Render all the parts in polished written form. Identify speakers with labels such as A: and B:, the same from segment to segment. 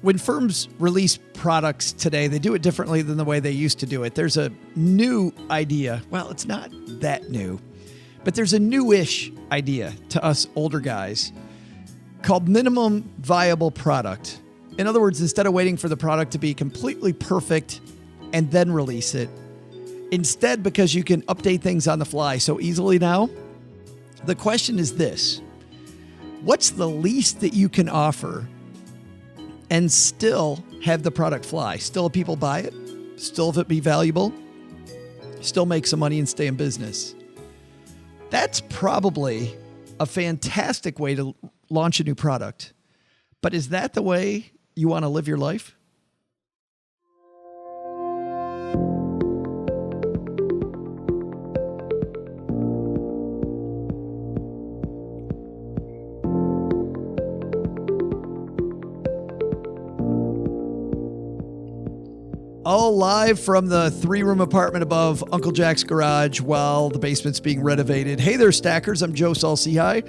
A: When firms release products today, they do it differently than the way they used to do it. There's a new idea. Well, it's not that new, but there's a newish idea to us older guys called minimum viable product. In other words, instead of waiting for the product to be completely perfect and then release it, instead, because you can update things on the fly so easily now, the question is this: what's the least that you can offer and still have the product fly? Still have people buy it? Still have it be valuable? Still make some money and stay in business? That's probably a fantastic way to launch a new product. But is that the way you want to live your life? All live from the 3-room apartment above Uncle Jack's garage while the basement's being renovated. Hey there, stackers. I'm Joe Saul-Sehy,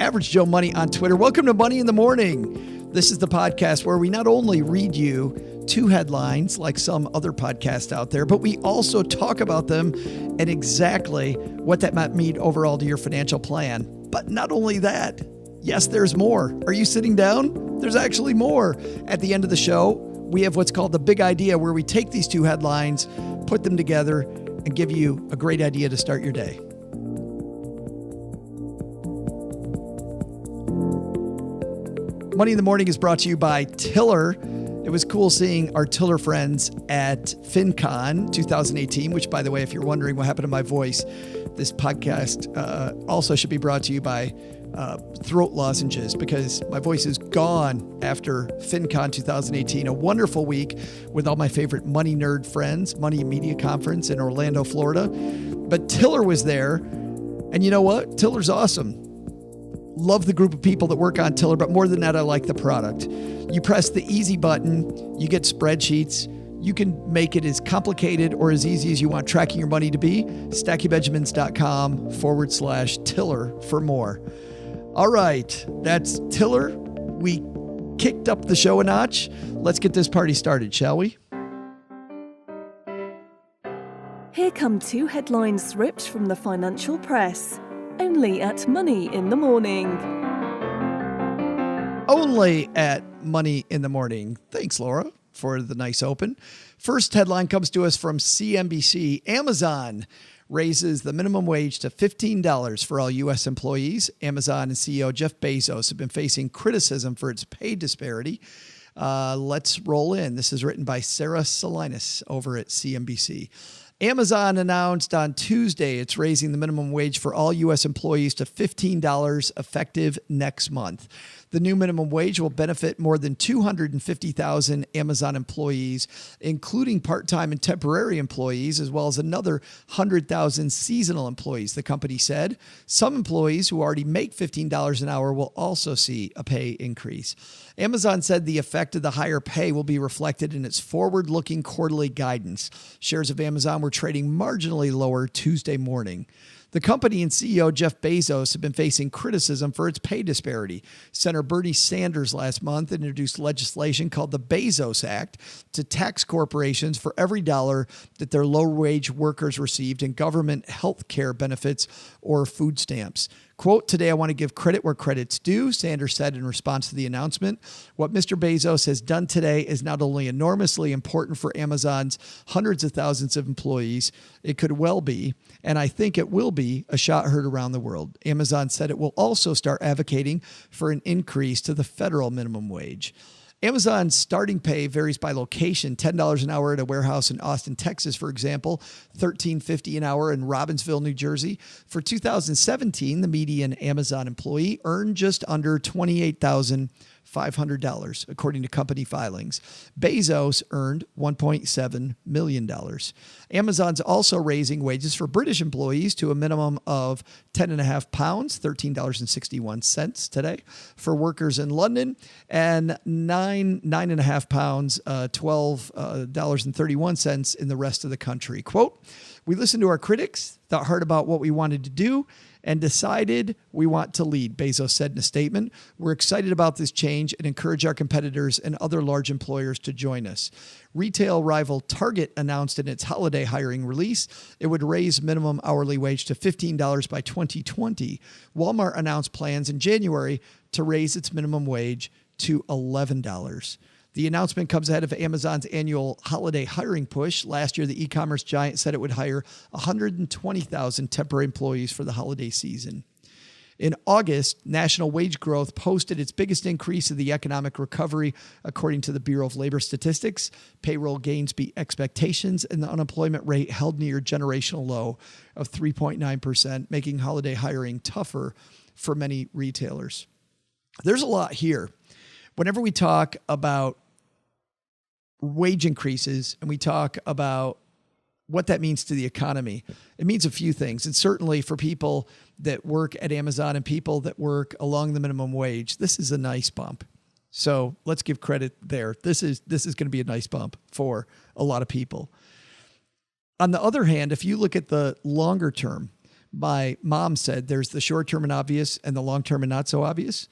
A: Average Joe Money on Twitter. Welcome to Money in the Morning. This is the podcast where we not only read you 2 headlines like some other podcast out there, but we also talk about them and exactly what that might mean overall to your financial plan. But not only that, yes, there's more. Are you sitting down? There's actually more. At the end of the show, we have what's called the big idea, where we take these 2 headlines, put them together, and give you a great idea to start your day. Money in the Morning is brought to you by Tiller. It was cool seeing our Tiller friends at FinCon 2018, which, by the way, if you're wondering what happened to my voice, this podcast also should be brought to you by throat lozenges, because my voice is gone after FinCon 2018, a wonderful week with all my favorite money nerd friends, Money and Media Conference in Orlando, Florida. But Tiller was there, and you know what? Tiller's awesome. Love the group of people that work on Tiller, but more than that, I like the product. You press the easy button, you get spreadsheets. You can make it as complicated or as easy as you want tracking your money to be. StackyBenjamins.com/Tiller for more. All right, that's Tiller. We kicked up the show a notch. Let's get this party started, shall we?
B: Here come 2 headlines ripped from the financial press, only at Money in the Morning.
A: Only at Money in the Morning. Thanks, Laura, for the nice open. First headline comes to us from CNBC. Amazon raises the minimum wage to $15 for all U.S. employees. Amazon and CEO Jeff Bezos have been facing criticism for its pay disparity. Let's roll in. This is written by Sarah Salinas over at CNBC. Amazon announced on Tuesday it's raising the minimum wage for all U.S. employees to $15 effective next month. The new minimum wage will benefit more than 250,000 Amazon employees, including part-time and temporary employees, as well as another 100,000 seasonal employees, the company said. Some employees who already make $15 an hour will also see a pay increase. Amazon said the effect of the higher pay will be reflected in its forward-looking quarterly guidance. Shares of Amazon were trading marginally lower Tuesday morning. The company and CEO Jeff Bezos have been facing criticism for its pay disparity. Senator Bernie Sanders last month introduced legislation called the Bezos Act to tax corporations for every dollar that their low-wage workers received in government health care benefits or food stamps. Quote, "Today I want to give credit where credit's due," Sanders said in response to the announcement. What Mr. Bezos has done today is not only enormously important for Amazon's hundreds of thousands of employees, it could well be, and I think it will be, a shot heard around the world. Amazon said it will also start advocating for an increase to the federal minimum wage. Amazon's starting pay varies by location. $10 an hour at a warehouse in Austin, Texas, for example, $13.50 an hour in Robbinsville, New Jersey. For 2017, the median Amazon employee earned just under $28,500, according to company filings. Bezos earned $1.7 million. Amazon's also raising wages for British employees to a minimum of £10.50, $13.61 today, for workers in London, and £9.50, $12.31 in the rest of the country. Quote, "We listened to our critics, thought hard about what we wanted to do, and decided we want to lead, Bezos said in a statement. We're excited about this change and encourage our competitors and other large employers to join us. Retail rival Target announced in its holiday hiring release it would raise minimum hourly wage to $15 by 2020. Walmart announced plans in January to raise its minimum wage to $11. The announcement comes ahead of Amazon's annual holiday hiring push. Last year, the e-commerce giant said it would hire 120,000 temporary employees for the holiday season. In August, national wage growth posted its biggest increase of the economic recovery, according to the Bureau of Labor Statistics. Payroll gains beat expectations, and the unemployment rate held near generational low of 3.9%, making holiday hiring tougher for many retailers. There's a lot here. Whenever we talk about wage increases and we talk about what that means to the economy, it means a few things. And certainly for people that work at Amazon and people that work along the minimum wage, this is a nice bump. So let's give credit there. This is going to be a nice bump for a lot of people. On the other hand, if you look at the longer term, my mom said there's the short term and obvious and the long term and not so obvious.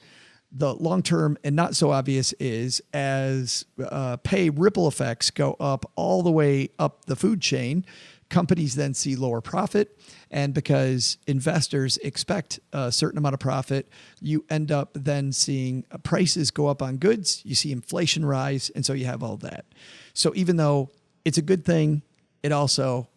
A: The long-term and not so obvious is as pay ripple effects go up all the way up the food chain, companies then see lower profit. And because investors expect a certain amount of profit, you end up then seeing prices go up on goods. You see inflation rise. And so you have all that. So even though it's a good thing, it also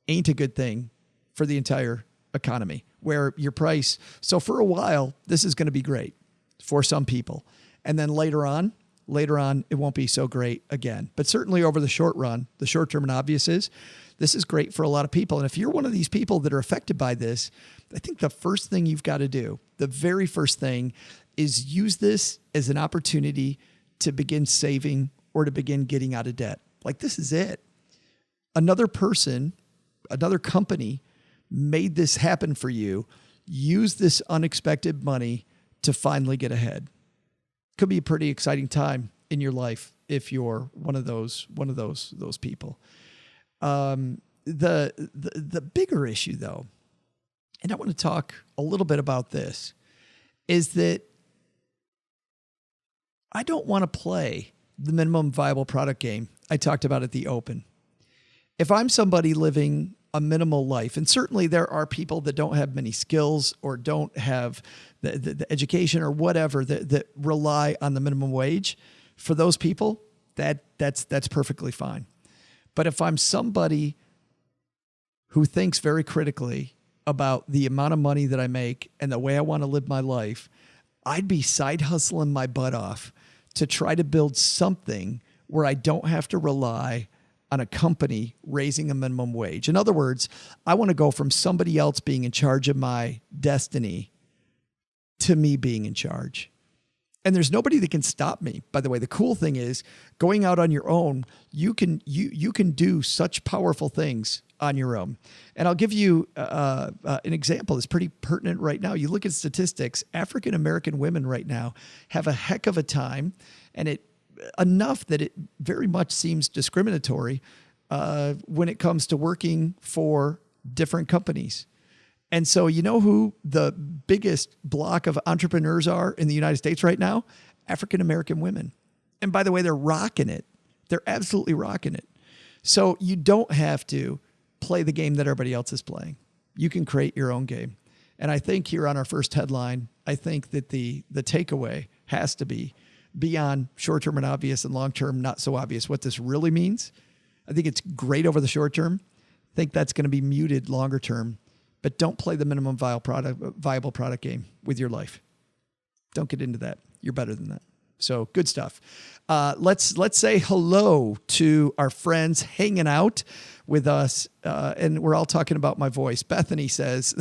A: ain't a good thing for the entire economy where your price. So for a while, this is going to be great for some people. And then later on, it won't be so great again. But certainly over the short run, the short term and obvious is this is great for a lot of people. And if you're one of these people that are affected by this, I think the first thing you've got to do, the very first thing is use this as an opportunity to begin saving or to begin getting out of debt. Like this is it. Another person, another company made this happen for you. Use this unexpected money to finally get ahead. Could be a pretty exciting time in your life if you're one of those people. The bigger issue though, and I want to talk a little bit about this, is that I don't want to play the minimum viable product game I talked about at the open. If I'm somebody living a minimal life, and certainly there are people that don't have many skills or don't have the education or whatever that rely on the minimum wage. For those people, that's perfectly fine. But if I'm somebody who thinks very critically about the amount of money that I make and the way I want to live my life, I'd be side hustling my butt off to try to build something where I don't have to rely on a company raising a minimum wage. In other words, I want to go from somebody else being in charge of my destiny to me being in charge. And there's nobody that can stop me. By the way, the cool thing is going out on your own, you can do such powerful things on your own. And I'll give you an example that's pretty pertinent right now. You look at statistics, African-American women right now have a heck of a time, and it enough that it very much seems discriminatory when it comes to working for different companies. And so you know who the biggest block of entrepreneurs are in the United States right now? African-American women. And by the way, they're rocking it. They're absolutely rocking it. So you don't have to play the game that everybody else is playing. You can create your own game. And I think here on our first headline, I think that the takeaway has to be beyond short-term and obvious and long-term not so obvious what this really means. I think it's great over the short term. I think that's going to be muted longer term. But don't play the minimum viable product game with your life. Don't get into that. You're better than that. So good stuff. Let's say hello to our friends hanging out with us. And we're all talking about my voice. Bethany says,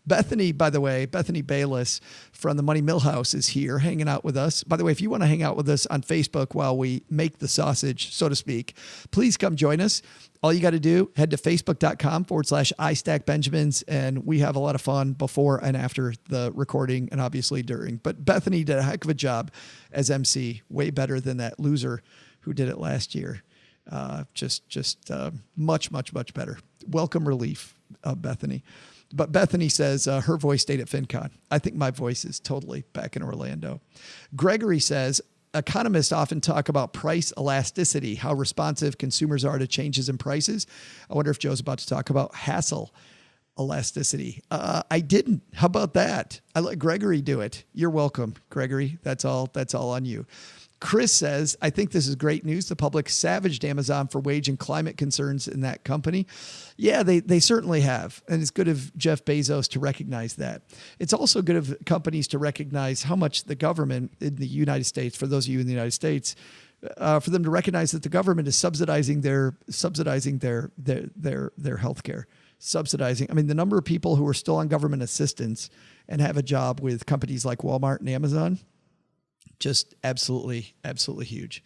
A: Bethany, by the way, Bethany Bayless from the Money Millhouse is here hanging out with us. By the way, if you want to hang out with us on Facebook while we make the sausage, so to speak, please come join us. All you got to do, head to facebook.com/iStackBenjamins, and we have a lot of fun before and after the recording and obviously during. But Bethany did a heck of a job as MC, way better than that loser who did it last year. Just much better. Welcome relief, Bethany. But Bethany says her voice stayed at FinCon. I think my voice is totally back in Orlando. Gregory says, economists often talk about price elasticity, how responsive consumers are to changes in prices. I wonder if Joe's about to talk about hassle elasticity. I didn't. How about that? I let Gregory do it. You're welcome, Gregory. That's all on you. Chris says, I think this is great news. The public savaged Amazon for wage and climate concerns in that company. Yeah, they certainly have. And it's good of Jeff Bezos to recognize that. It's also good of companies to recognize how much the government in the United States, for those of you in the United States, for them to recognize that the government is subsidizing their healthcare. Subsidizing. I mean, the number of people who are still on government assistance and have a job with companies like Walmart and Amazon, just absolutely huge.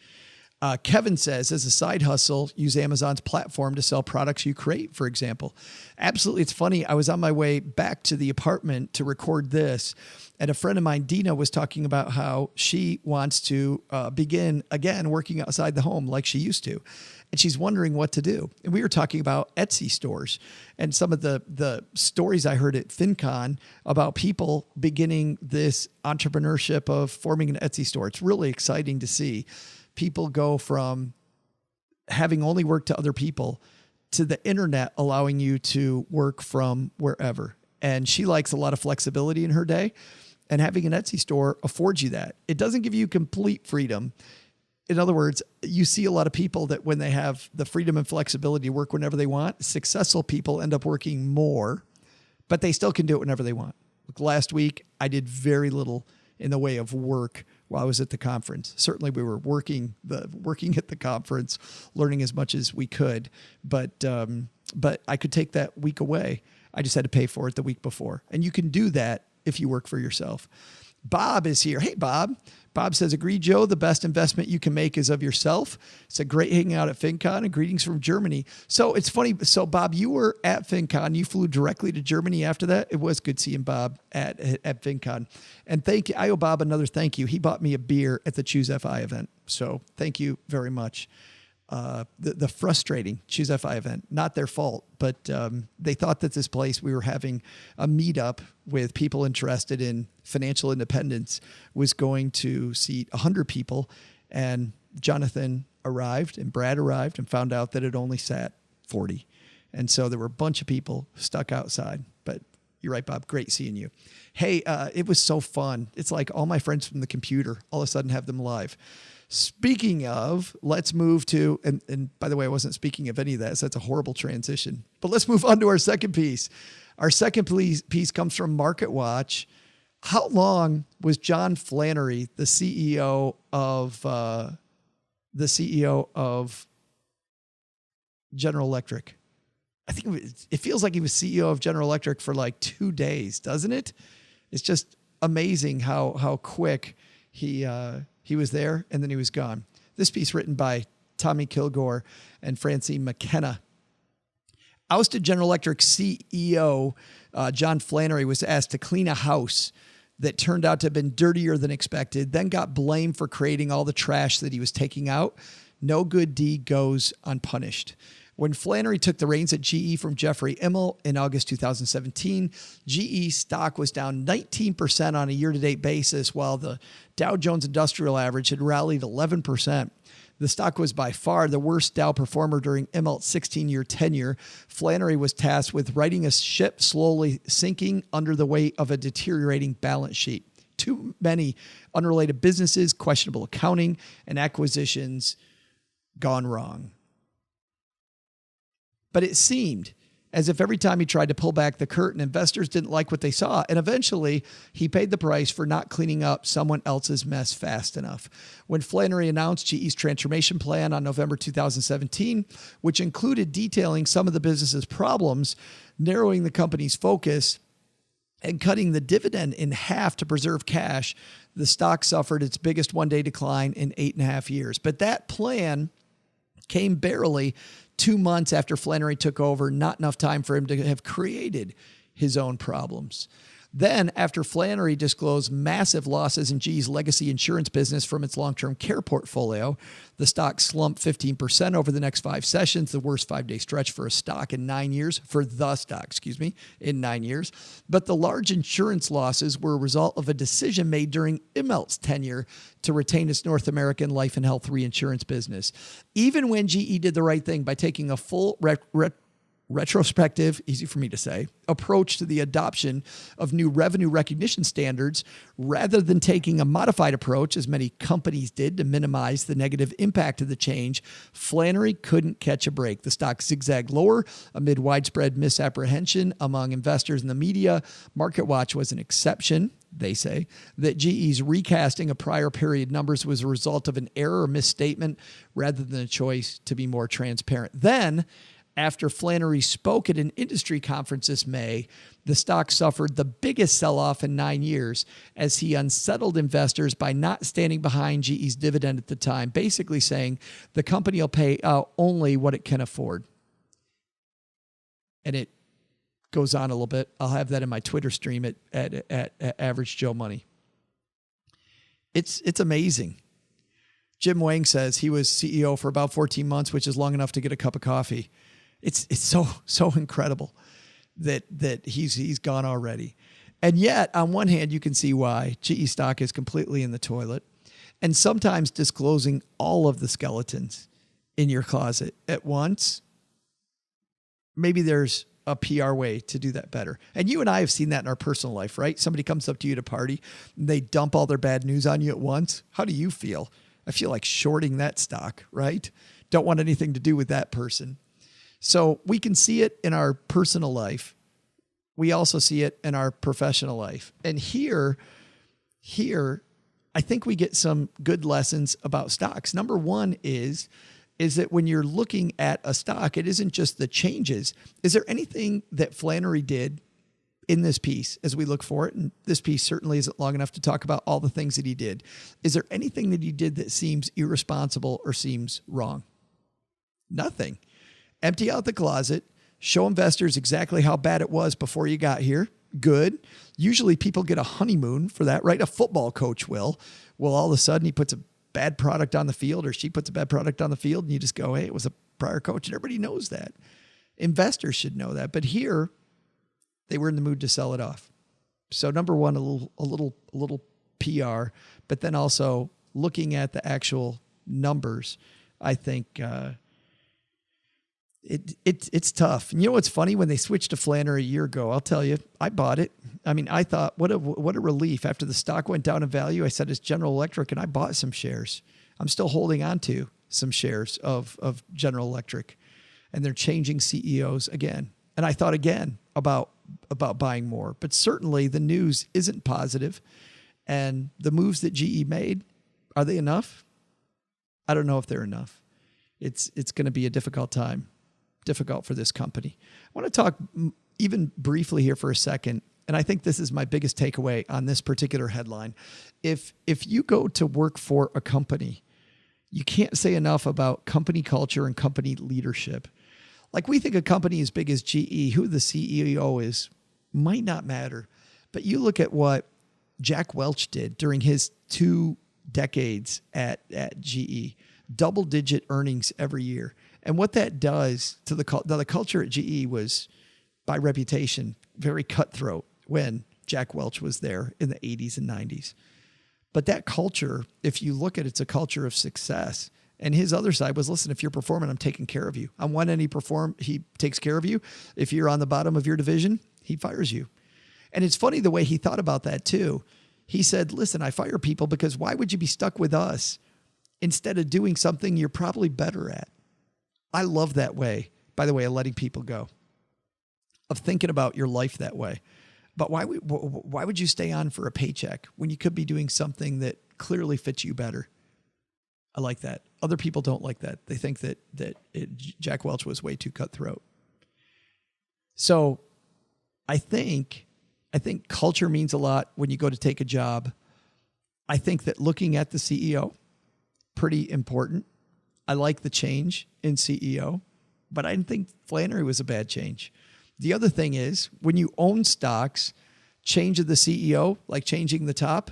A: Kevin says, as a side hustle, use Amazon's platform to sell products you create, for example. Absolutely. It's funny. I was on my way back to the apartment to record this, and a friend of mine, Dina, was talking about how she wants to begin again working outside the home like she used to. And she's wondering what to do. And we were talking about Etsy stores and some of the stories I heard at FinCon about people beginning this entrepreneurship of forming an Etsy store. It's really exciting to see people go from having only worked to other people to the internet allowing you to work from wherever. And she likes a lot of flexibility in her day, and having an Etsy store affords you that. It doesn't give you complete freedom. In other words, you see a lot of people that when they have the freedom and flexibility to work whenever they want, successful people end up working more, but they still can do it whenever they want. Like last week, I did very little in the way of work while I was at the conference. Certainly we were working at the conference, learning as much as we could, but I could take that week away. I just had to pay for it the week before. And you can do that if you work for yourself. Bob is here. Hey, Bob. Bob says, agree, Joe, the best investment you can make is of yourself. It's a great hanging out at FinCon, and greetings from Germany. So it's funny. So Bob, you were at FinCon. You flew directly to Germany after that. It was good seeing Bob at FinCon. And thank you. I owe Bob another thank you. He bought me a beer at the Choose FI event. So thank you very much. The frustrating Choose FI event, not their fault, but they thought that this place, we were having a meetup with people interested in financial independence, was going to seat 100 people. And Jonathan arrived and Brad arrived and found out that it only sat 40. And so there were a bunch of people stuck outside. But you're right, Bob. Great seeing you. Hey, it was so fun. It's like all my friends from the computer all of a sudden have them live. Speaking of, let's move to, and by the way, I wasn't speaking of any of that, so that's a horrible transition. But let's move on to our second piece. Our second piece comes from MarketWatch. How long was John Flannery, the CEO of General Electric? I think it feels like he was CEO of General Electric for like 2 days, doesn't it? It's just amazing how quick he was there and then he was gone. This piece written by Tommy Kilgore and Francine McKenna. Ousted General Electric CEO John Flannery was asked to clean a house that turned out to have been dirtier than expected, then got blamed for creating all the trash that he was taking out. No good deed goes unpunished. When Flannery took the reins at GE from Jeffrey Immel in August 2017, GE stock was down 19% on a year-to-date basis, while the Dow Jones Industrial Average had rallied 11%. The stock was by far the worst Dow performer during Immelt's 16-year tenure. Flannery was tasked with righting a ship slowly sinking under the weight of a deteriorating balance sheet. Too many unrelated businesses, questionable accounting, and acquisitions gone wrong. But it seemed as if every time he tried to pull back the curtain, investors didn't like what they saw. And eventually, he paid the price for not cleaning up someone else's mess fast enough. When Flannery announced GE's transformation plan on November 2017, which included detailing some of the business's problems, narrowing the company's focus, and cutting the dividend in half to preserve cash, the stock suffered its biggest one-day decline in 8.5 years. But that plan came barely 2 months after Flannery took over, not enough time for him to have created his own problems. Then, after Flannery disclosed massive losses in GE's legacy insurance business from its long-term care portfolio, the stock slumped 15% over the next 5 sessions, the worst 5-day stretch for a stock in 9 years, in 9 years. But the large insurance losses were a result of a decision made during Immelt's tenure to retain its North American life and health reinsurance business. Even when GE did the right thing by taking a full retrospective, easy for me to say, approach to the adoption of new revenue recognition standards, rather than taking a modified approach, as many companies did, to minimize the negative impact of the change, Flannery couldn't catch a break. The stock zigzagged lower amid widespread misapprehension among investors and the media. MarketWatch was an exception. They say that GE's recasting of prior period numbers was a result of an error or misstatement rather than a choice to be more transparent. Then, after Flannery spoke at an industry conference this May, the stock suffered the biggest sell-off in 9 years as he unsettled investors by not standing behind GE's dividend at the time, basically saying the company will pay out only what it can afford. And it goes on a little bit. I'll have that in my Twitter stream at Average Joe Money. It's amazing. Jim Wang says he was CEO for about 14 months, which is long enough to get a cup of coffee. It's so incredible that he's gone already. And yet, on one hand, you can see why GE stock is completely in the toilet, and sometimes disclosing all of the skeletons in your closet at once. Maybe there's a PR way to do that better. And you and I have seen that in our personal life, right? Somebody comes up to you at a party and they dump all their bad news on you at once. How do you feel? I feel like shorting that stock, right? Don't want anything to do with that person. So we can see it in our personal life. We also see it in our professional life. And here, I think we get some good lessons about stocks. Number one is that when you're looking at a stock, it isn't just the changes. Is there anything that Flannery did in this piece as we look for it? And this piece certainly isn't long enough to talk about all the things that he did. Is there anything that he did that seems irresponsible or seems wrong? Nothing. Empty out the closet, show investors exactly how bad it was before you got here. Good. Usually people get a honeymoon for that, right? A football coach will. Well, all of a sudden he puts a bad product on the field, or she puts a bad product on the field, and you just go, hey, it was a prior coach. And everybody knows that. Investors should know that. But here, they were in the mood to sell it off. So number one, a little PR, but then also looking at the actual numbers, I think it's tough. And you know what's funny? When they switched to Flannery a year ago, I'll tell you, I bought it. I mean, I thought, what a relief. After the stock went down in value, I said it's General Electric, and I bought some shares. I'm still holding on to some shares of General Electric, and they're changing CEOs again. And I thought again about buying more, but certainly the news isn't positive, and the moves that GE made, are they enough? I don't know if they're enough. It's going to be a difficult time. Difficult for this company. I want to talk even briefly here for a second, and I think this is my biggest takeaway on this particular headline. If you go to work for a company, you can't say enough about company culture and company leadership. Like, we think a company as big as GE, who the CEO is, might not matter. But you look at what Jack Welch did during his 2 decades at GE, double-digit earnings every year. And what that does to the culture at GE was, by reputation, very cutthroat when Jack Welch was there in the 80s and 90s. But that culture, if you look at it, it's a culture of success. And his other side was, listen, if you're performing, I'm taking care of you. On one end, he takes care of you. If you're on the bottom of your division, he fires you. And it's funny the way he thought about that too. He said, listen, I fire people because why would you be stuck with us instead of doing something you're probably better at? I love that way, by the way, of letting people go, of thinking about your life that way. But why would you stay on for a paycheck when you could be doing something that clearly fits you better? I like that. Other people don't like that. They think that Jack Welch was way too cutthroat. So I think culture means a lot when you go to take a job. I think that looking at the CEO, pretty important. I like the change in CEO, but I didn't think Flannery was a bad change. The other thing is, when you own stocks, change of the CEO, like changing the top,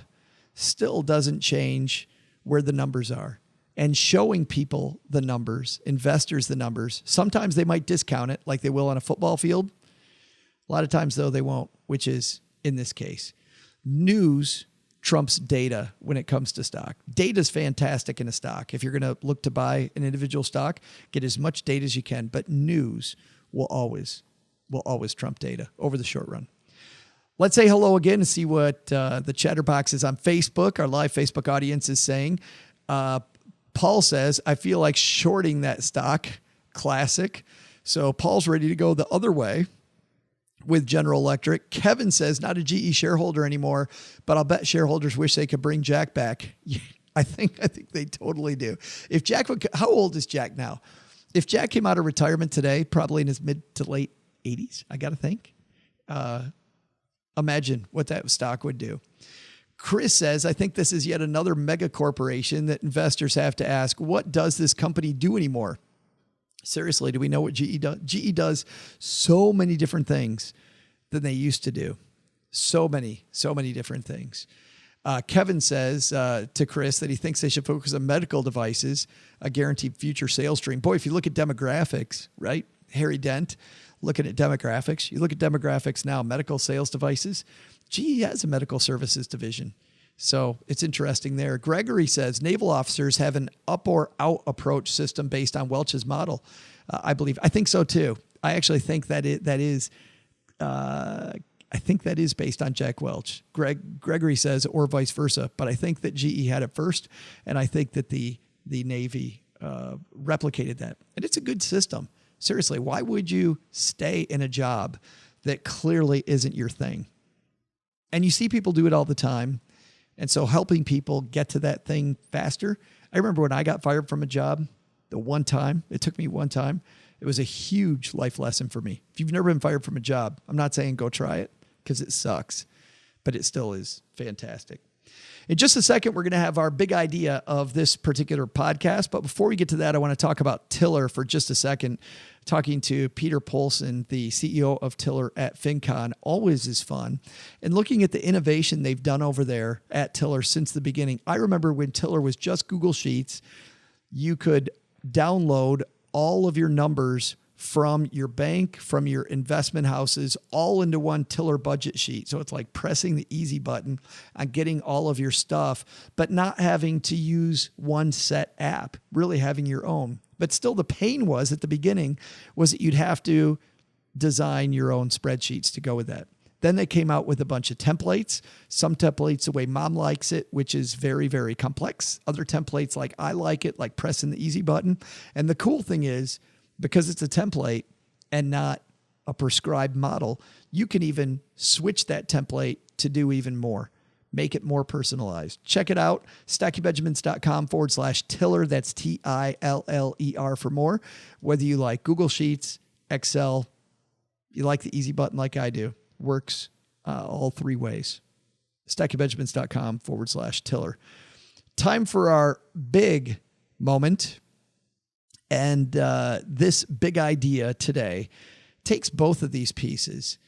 A: still doesn't change where the numbers are. And showing people the numbers, investors the numbers, sometimes they might discount it like they will on a football field. A lot of times, though, they won't, which is in this case. News trumps data when it comes to stock. Data is fantastic in a stock. If you're going to look to buy an individual stock, get as much data as you can. But news will always trump data over the short run. Let's say hello again and see what the chatterbox is on Facebook. Our live Facebook audience is saying. Paul says, I feel like shorting that stock. Classic. So Paul's ready to go the other way with General Electric. Kevin says, not a GE shareholder anymore, but I'll bet shareholders wish they could bring Jack back. I think they totally do. If Jack would, how old is Jack now? If Jack came out of retirement today, probably in his mid to late 80s, I got to think. Imagine what that stock would do. Chris says, I think this is yet another mega corporation that investors have to ask, what does this company do anymore? Seriously, do we know what GE does? GE does so many different things than they used to do. So many different things. Kevin says to Chris that he thinks they should focus on medical devices, a guaranteed future sales stream. Boy, if you look at demographics, right? Harry Dent, looking at demographics. You look at demographics now, medical sales devices. GE has a medical services division. So it's interesting there. Gregory says naval officers have an up or out approach system based on Welch's model. I think so too. I actually think that is based on Jack Welch. Gregory says, or vice versa. But I think that GE had it first, and I think that the Navy replicated that. And it's a good system. Seriously, why would you stay in a job that clearly isn't your thing? And you see people do it all the time. And so helping people get to that thing faster. I remember when I got fired from a job, it took me one time. It was a huge life lesson for me. If you've never been fired from a job, I'm not saying go try it because it sucks, but it still is fantastic. In just a second, we're going to have our big idea of this particular podcast. But before we get to that, I want to talk about Tiller for just a second. Talking to Peter Polson, the CEO of Tiller at FinCon, always is fun. And looking at the innovation they've done over there at Tiller since the beginning. I remember when Tiller was just Google Sheets, you could download all of your numbers from your bank, from your investment houses, all into one Tiller budget sheet. So it's like pressing the easy button on getting all of your stuff, but not having to use one set app, really having your own. But still the pain was at the beginning was that you'd have to design your own spreadsheets to go with that. Then they came out with a bunch of templates, some templates the way mom likes it, which is very, very complex. Other templates like I like it, like pressing the easy button. And the cool thing is, because it's a template and not a prescribed model, you can even switch that template to do even more. Make it more personalized. Check it out. StackyBenjamins.com/Tiller. That's TILLER for more. Whether you like Google Sheets, Excel, you like the easy button like I do, works all three ways. StackyBenjamins.com/Tiller. Time for our big moment. And this big idea today takes both of these pieces.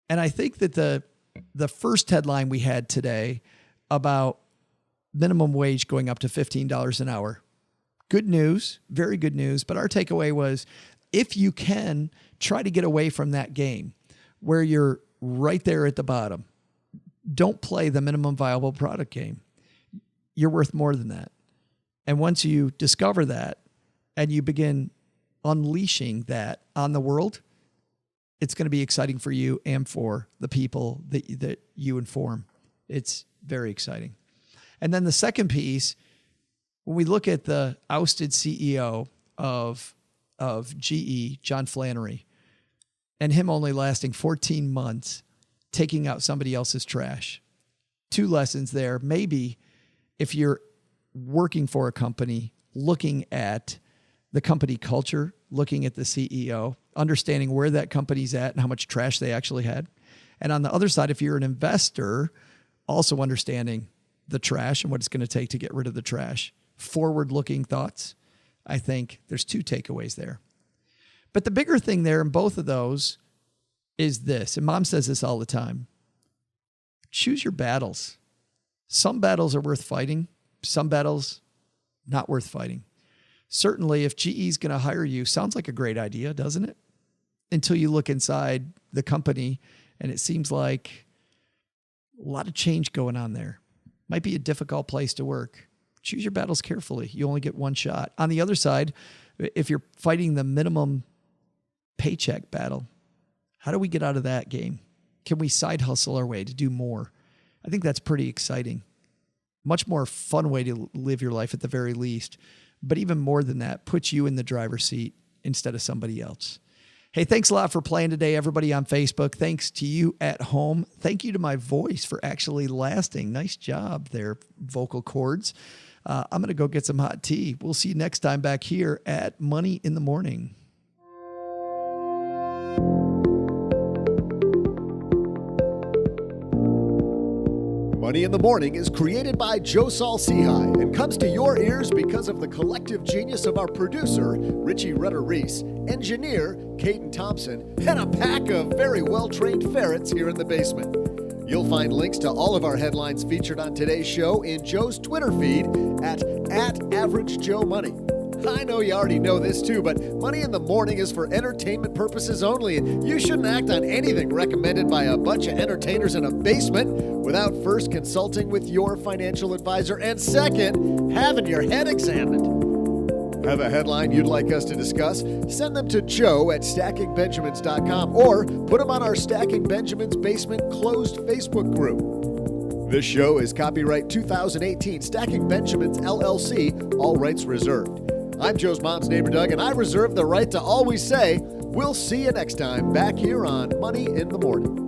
A: And I think that the first headline we had today about minimum wage going up to $15 an hour, good news, very good news. But our takeaway was, if you can, try to get away from that game where you're right there at the bottom. Don't play the minimum viable product game. You're worth more than that. And once you discover that, and you begin unleashing that on the world, it's going to be exciting for you and for the people that you inform. It's very exciting. And then the second piece, when we look at the ousted CEO of GE, John Flannery, and him only lasting 14 months, taking out somebody else's trash. Two lessons there. Maybe if you're working for a company, looking at the company culture, looking at the CEO, understanding where that company's at and how much trash they actually had. And on the other side, if you're an investor, also understanding the trash and what it's going to take to get rid of the trash. Forward-looking thoughts. I think there's two takeaways there. But the bigger thing there in both of those is this, and Mom says this all the time. choose your battles. Some battles are worth fighting. Some battles not worth fighting. Certainly, if GE is going to hire you, sounds like a great idea, doesn't it? Until you look inside the company and it seems like a lot of change going on there. Might be a difficult place to work. Choose your battles carefully. You only get one shot. On the other side, if you're fighting the minimum paycheck battle, how do we get out of that game? Can we side hustle our way to do more? I think that's pretty exciting. Much more fun way to live your life at the very least. But even more than that, puts you in the driver's seat instead of somebody else. Hey, thanks a lot for playing today, everybody on Facebook. Thanks to you at home. Thank you to my voice for actually lasting. Nice job there, vocal cords. I'm going to go get some hot tea. We'll see you next time back here at Money in the Morning.
C: Money in the Morning is created by Saul-Sehy and comes to your ears because of the collective genius of our producer, Rutter-Reese, engineer, Caden Thompson, and a pack of very well-trained ferrets here in the basement. You'll find links to all of our headlines featured on today's show in Joe's Twitter feed at @AverageJoeMoney. I know you already know this too, but Money in the Morning is for entertainment purposes only, and you shouldn't act on anything recommended by a bunch of entertainers in a basement without first consulting with your financial advisor and second, having your head examined. Have a headline you'd like us to discuss? Send them to joe@stackingbenjamins.com or put them on our Stacking Benjamins Basement closed Facebook group. This show is copyright 2018 Stacking Benjamins LLC, all rights reserved. I'm Joe's mom's neighbor Doug, and I reserve the right to always say, we'll see you next time back here on Money in the Morning.